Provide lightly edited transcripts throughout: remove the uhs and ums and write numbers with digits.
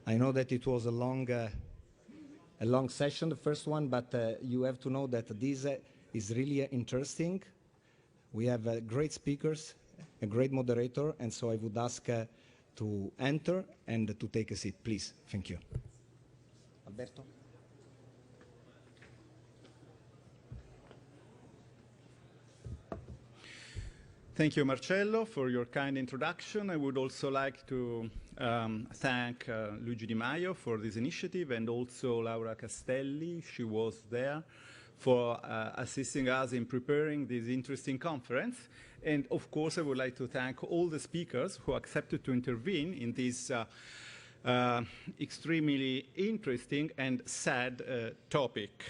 I know that it was a long session, the first one, but you have to know that this is really interesting. We have great speakers, a great moderator, and so I would ask to enter and to take a seat, please. Thank you. Alberto? Thank you, Marcello, for your kind introduction. I would also like to thank Luigi Di Maio for this initiative, and also Laura Castelli, she was there, for assisting us in preparing this interesting conference. And of course, I would like to thank all the speakers who accepted to intervene in this extremely interesting and sad topic.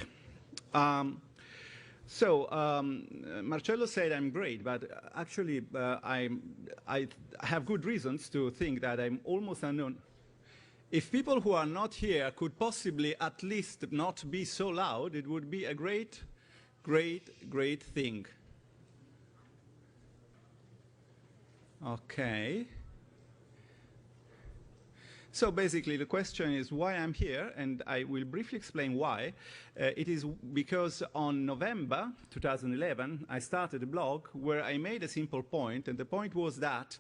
Marcello said I'm great, but actually I have good reasons to think that I'm almost unknown. If people who are not here could possibly at least not be so loud, it would be a great, great, great thing. Okay. So basically, the question is why I'm here, and I will briefly explain why. It is because on November 2011, I started a blog where I made a simple point, and the point was that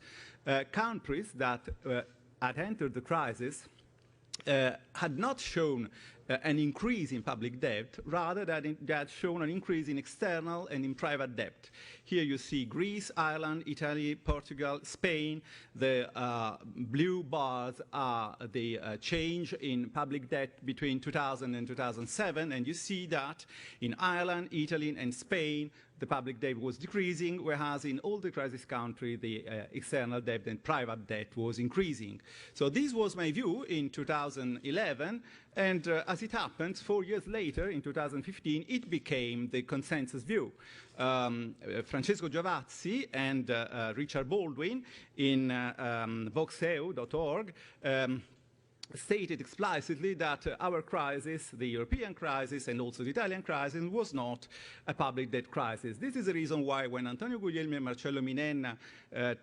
countries that had entered the crisis had not shown an increase in public debt, rather than they had shown an increase in external and in private debt. Here you see Greece, Ireland, Italy, Portugal, Spain. The blue bars are the change in public debt between 2000 and 2007, and you see that in Ireland, Italy, and Spain, the public debt was decreasing, whereas in all the crisis countries, the external debt and private debt was increasing. So this was my view in 2011, and as it happens, 4 years later, in 2015, it became the consensus view. Francesco Giavazzi and Richard Baldwin in voxeu.org stated explicitly that our crisis, the European crisis and also the Italian crisis, was not a public debt crisis. This is the reason why when Antonio Guglielmi and Marcello Minenna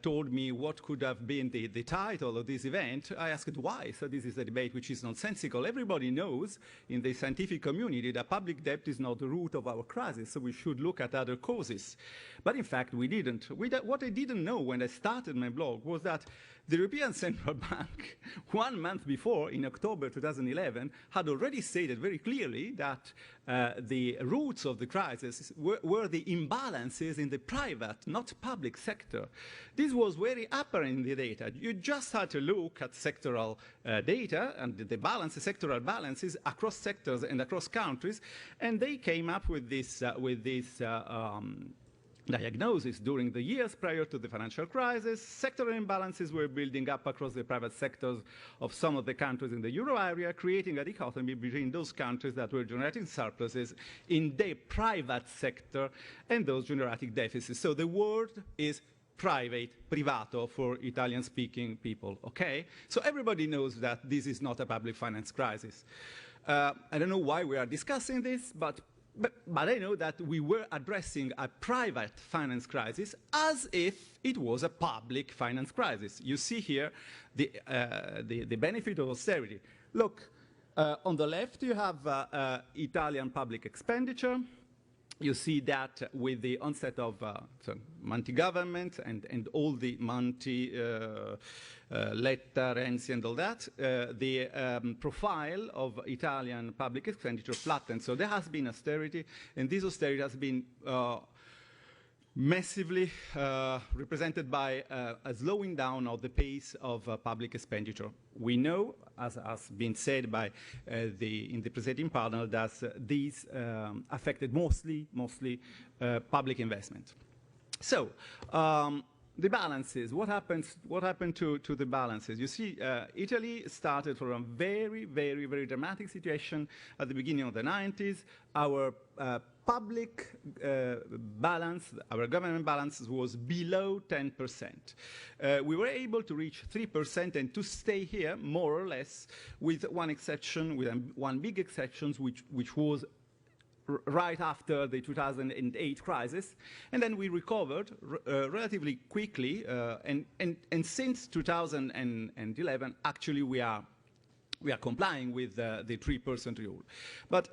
told me what could have been the title of this event, I asked why. So this is a debate which is nonsensical. Everybody knows in the scientific community that public debt is not the root of our crisis, so we should look at other causes. But in fact, we didn't. What I didn't know when I started my blog was that the European Central Bank, 1 month before, in October 2011, had already stated very clearly that the roots of the crisis were the imbalances in the private, not public sector. This was very apparent in the data. You just had to look at sectoral data and the sectoral balances across sectors and across countries, and they came up with this diagnosis. During the years prior to the financial crisis, sectoral imbalances were building up across the private sectors of some of the countries in the euro area, creating a dichotomy between those countries that were generating surpluses in the private sector and those generating deficits. So the word is private, privato, for Italian-speaking people, okay? So everybody knows that this is not a public finance crisis. I don't know why we are discussing this, but I know that we were addressing a private finance crisis as if it was a public finance crisis. You see here the benefit of austerity. Look, on the left you have Italian public expenditure. You see that with the onset of Monti government and all the Monti, Letta, Renzi and all that, the profile of Italian public expenditure flattened. So there has been austerity, and this austerity has been massively represented by a slowing down of the pace of public expenditure. We know, as has been said by in the presenting panel, that these affected mostly public investment. So the balances. What happened to the balances? You see, Italy started from a very, very, very dramatic situation at the beginning of the 90s. Our public balance, our government balance was below 10%. We were able to reach 3% and to stay here more or less, with one exception, with one big exception, which was right after the 2008 crisis, and then we recovered relatively quickly, and since 2011, actually we are we are complying with the 3% rule. But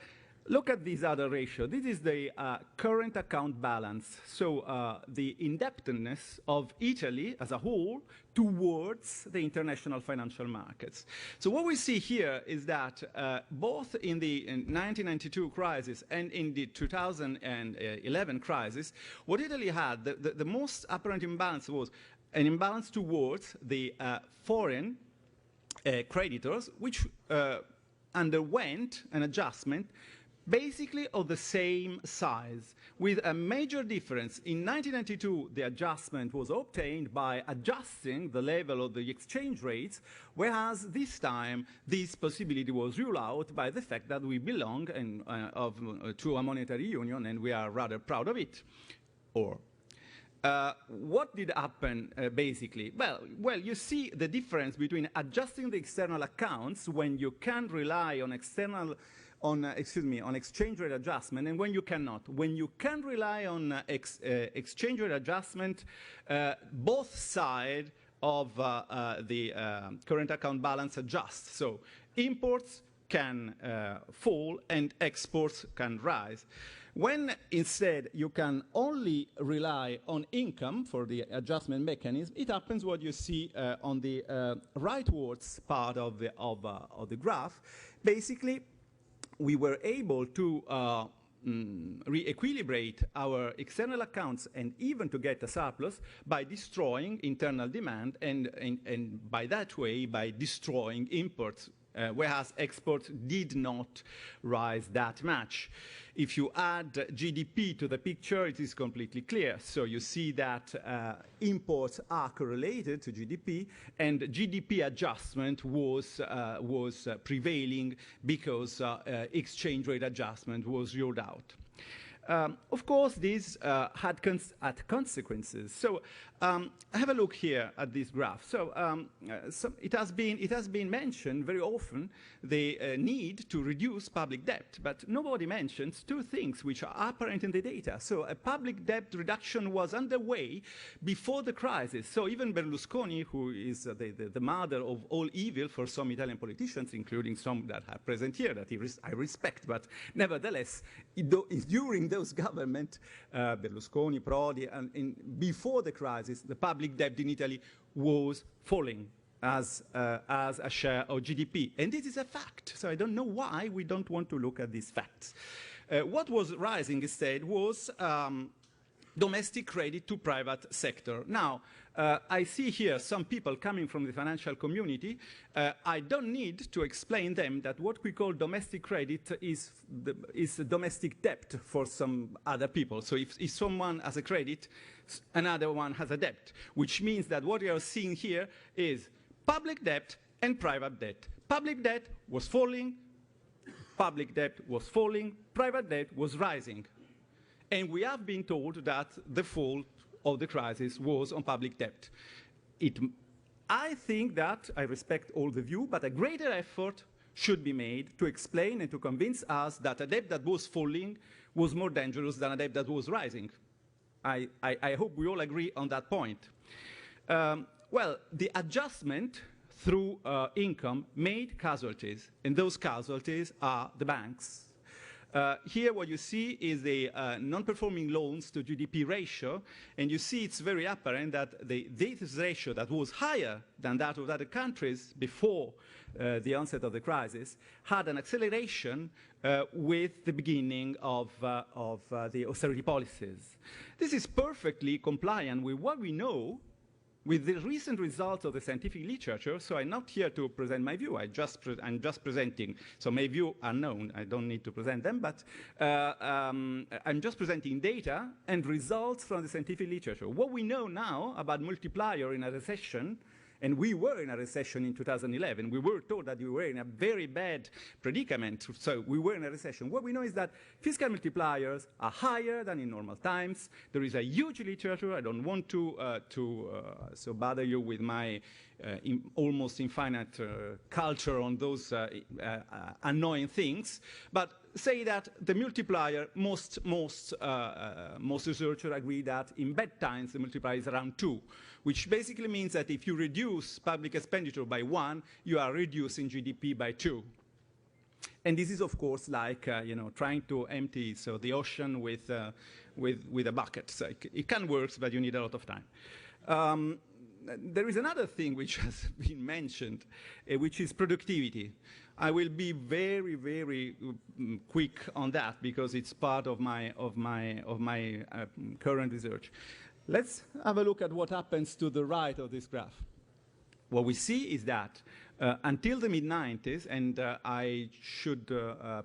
look at this other ratio. This is the current account balance. So the indebtedness of Italy as a whole towards the international financial markets. So what we see here is that both in the 1992 crisis and in the 2011 crisis, what Italy had, the most apparent imbalance was an imbalance towards the foreign creditors, which underwent an adjustment basically of the same size, with a major difference. In 1992, the adjustment was obtained by adjusting the level of the exchange rates, whereas this time this possibility was ruled out by the fact that we belong to a monetary union, and we are rather proud of it. Or what did happen, basically? Well, you see the difference between adjusting the external accounts when you can rely on on exchange rate adjustment, and when you cannot. When you can rely on exchange rate adjustment, both sides of the current account balance adjust. So imports can fall and exports can rise. When instead you can only rely on income for the adjustment mechanism, it happens what you see on the rightwards part of the graph. Basically, we were able to re-equilibrate our external accounts and even to get a surplus by destroying internal demand and by that way, by destroying imports, whereas exports did not rise that much. If you add GDP to the picture, it is completely clear. So you see that imports are correlated to GDP, and GDP adjustment was prevailing because exchange rate adjustment was ruled out. Of course, this had consequences. So have a look here at this graph. So, it has been mentioned very often the need to reduce public debt, but nobody mentions two things which are apparent in the data. So a public debt reduction was underway before the crisis. So even Berlusconi, who is the mother of all evil for some Italian politicians, including some that are present here that I respect, but nevertheless, during those government, Berlusconi, Prodi, and before the crisis, the public debt in Italy was falling as a share of GDP. And this is a fact. So I don't know why we don't want to look at these facts. What was rising instead was domestic credit to private sector. Now, I see here some people coming from the financial community. I don't need to explain them that what we call domestic credit is domestic debt for some other people. So if someone has a credit, another one has a debt, which means that what we are seeing here is public debt and private debt. Public debt was falling, private debt was rising. And we have been told that the fault of the crisis was on public debt. I think that, I respect all the view, but a greater effort should be made to explain and to convince us that a debt that was falling was more dangerous than a debt that was rising. I hope we all agree on that point. Well, the adjustment through income made casualties, and those casualties are the banks. Here what you see is the non-performing loans to GDP ratio, and you see it's very apparent that this ratio that was higher than that of other countries before the onset of the crisis had an acceleration with the beginning of the austerity policies. This is perfectly compliant with what we know with the recent results of the scientific literature. So I'm not here to present my view. I'm just presenting. So my view are known. I don't need to present them, but I'm just presenting data and results from the scientific literature. What we know now about multiplier in a recession, and we were in a recession in 2011. We were told that we were in a very bad predicament, so we were in a recession. What we know is that fiscal multipliers are higher than in normal times. There is a huge literature. I don't want to so bother you with my almost infinite culture on those annoying things, but say that the multiplier, most researchers agree that in bad times the multiplier is around 2, which basically means that if you reduce public expenditure by 1, you are reducing GDP by 2. And this is, of course, like trying to empty the ocean with a bucket. So it can work, but you need a lot of time. There is another thing which has been mentioned, which is productivity. I will be very, very quick on that because it's part of my current research. Let's have a look at what happens to the right of this graph. What we see is that until the mid-90s, and I should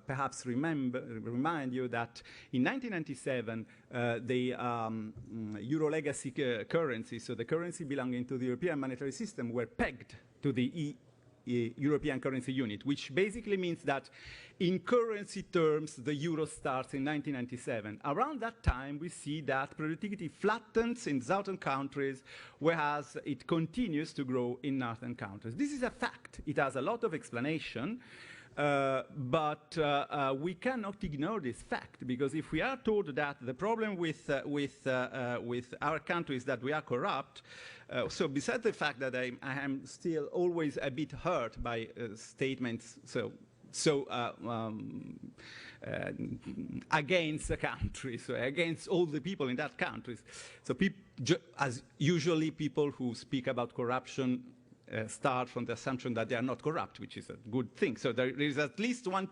perhaps remind you that in 1997, the Euro legacy currency, so the currency belonging to the European monetary system, were pegged to the European currency unit, which basically means that in currency terms, the euro starts in 1997. Around that time, we see that productivity flattens in southern countries, whereas it continues to grow in northern countries. This is a fact. It has a lot of explanation, but we cannot ignore this fact, because if we are told that the problem with our country is that we are corrupt, so besides the fact that I am still always a bit hurt by statements against the country, so against all the people in that country. So as usually people who speak about corruption start from the assumption that they are not corrupt, which is a good thing. So there is at least one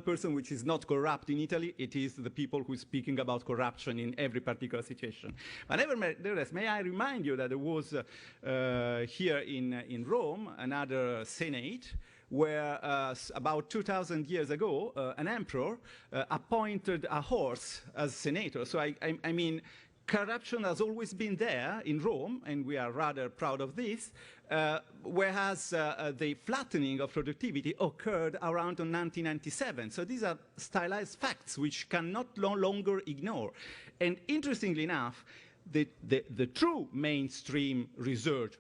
person which is not corrupt in Italy. It is the people who are speaking about corruption in every particular situation. But nevertheless, may I remind you that there was here in Rome another Senate where about 2,000 years ago, an emperor appointed a horse as senator. So I mean, corruption has always been there in Rome, and we are rather proud of this, whereas the flattening of productivity occurred around 1997. So these are stylized facts which cannot no longer ignore. And interestingly enough, the true mainstream research,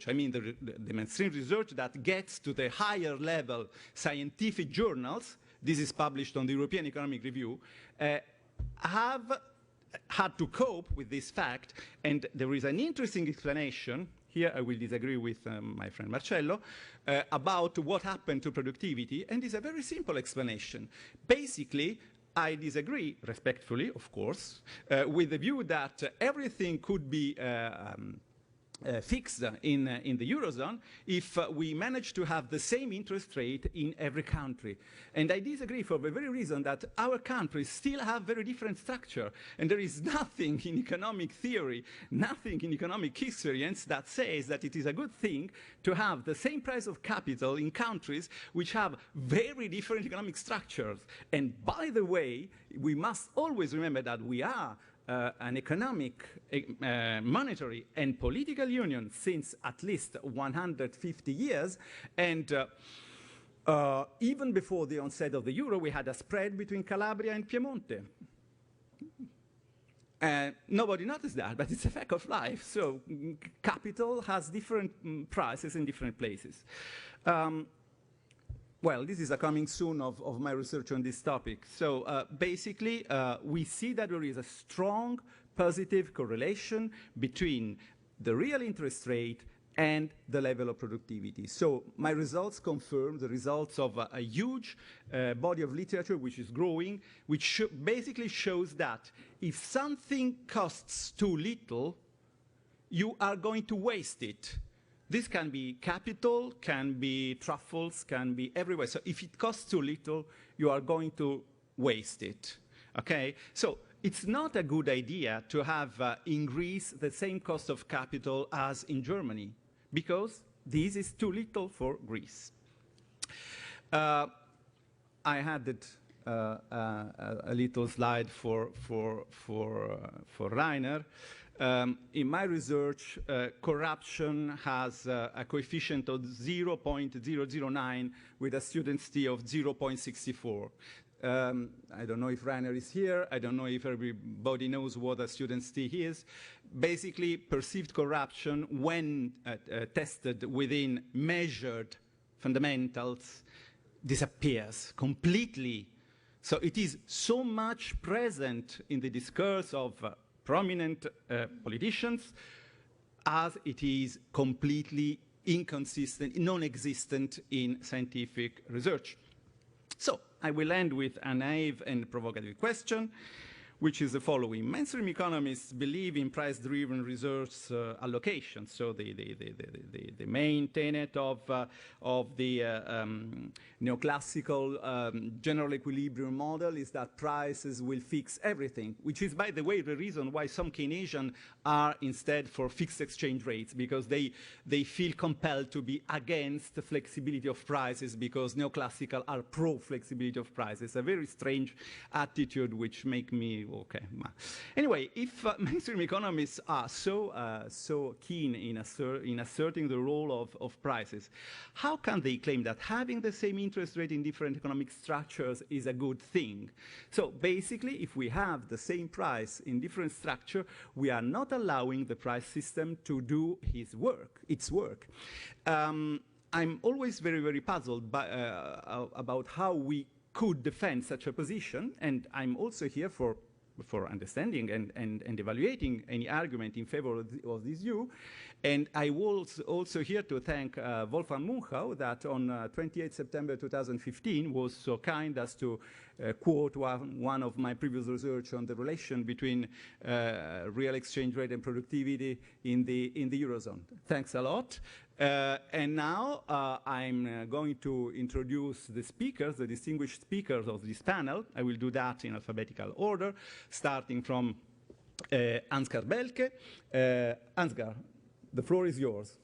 I mean the mainstream research that gets to the higher level scientific journals, this is published on the European Economic Review, have had to cope with this fact, and there is an interesting explanation. Here I will disagree with my friend Marcello about what happened to productivity, and it's a very simple explanation. Basically, I disagree, respectfully, of course, with the view that everything could be fixed in the Eurozone if we manage to have the same interest rate in every country. And I disagree for the very reason that our countries still have very different structure, and there is nothing in economic theory, nothing in economic experience that says that it is a good thing to have the same price of capital in countries which have very different economic structures. And by the way, we must always remember that we are an economic, monetary, and political union since at least 150 years. And even before the onset of the euro, we had a spread between Calabria and Piemonte. Nobody noticed that, but it's a fact of life. So capital has different prices in different places. Well, this is a coming soon of my research on this topic. So basically, we see that there is a strong positive correlation between the real interest rate and the level of productivity. So my results confirm the results of a huge body of literature which is growing, which basically shows that if something costs too little, you are going to waste it. This can be capital, can be truffles, can be everywhere. So if it costs too little, you are going to waste it, okay? So it's not a good idea to have in Greece the same cost of capital as in Germany, because this is too little for Greece. I added a little slide for Rainer. In my research, corruption has a coefficient of 0.009 with a student's T of 0.64. I don't know if Rainer is here. I don't know if everybody knows what a student's T is. Basically, perceived corruption, when tested within measured fundamentals, disappears completely. So it is so much present in the discourse of prominent politicians as it is completely inconsistent, non-existent in scientific research. So I will end with a naive and provocative question, which is the following. Mainstream economists believe in price-driven resource allocation. So the main tenet of the neoclassical general equilibrium model is that prices will fix everything, which is, by the way, the reason why some Keynesians are instead for fixed exchange rates, because they feel compelled to be against the flexibility of prices because neoclassical are pro-flexibility of prices. A very strange attitude which make me okay. Anyway, if mainstream economists are so keen in asserting the role of prices, how can they claim that having the same interest rate in different economic structures is a good thing? So basically, if we have the same price in different structure, we are not allowing the price system to do its work. I'm always very, very puzzled by, about how we could defend such a position, and I'm also here for understanding and evaluating any argument in favor of this view. And I was also here to thank Wolfgang Munchau, that on 28 September 2015 was so kind as to quote one of my previous research on the relation between real exchange rate and productivity in the Eurozone. Thanks a lot. And now I'm going to introduce the speakers, the distinguished speakers of this panel. I will do that in alphabetical order, starting from Ansgar Belke. Ansgar, the floor is yours.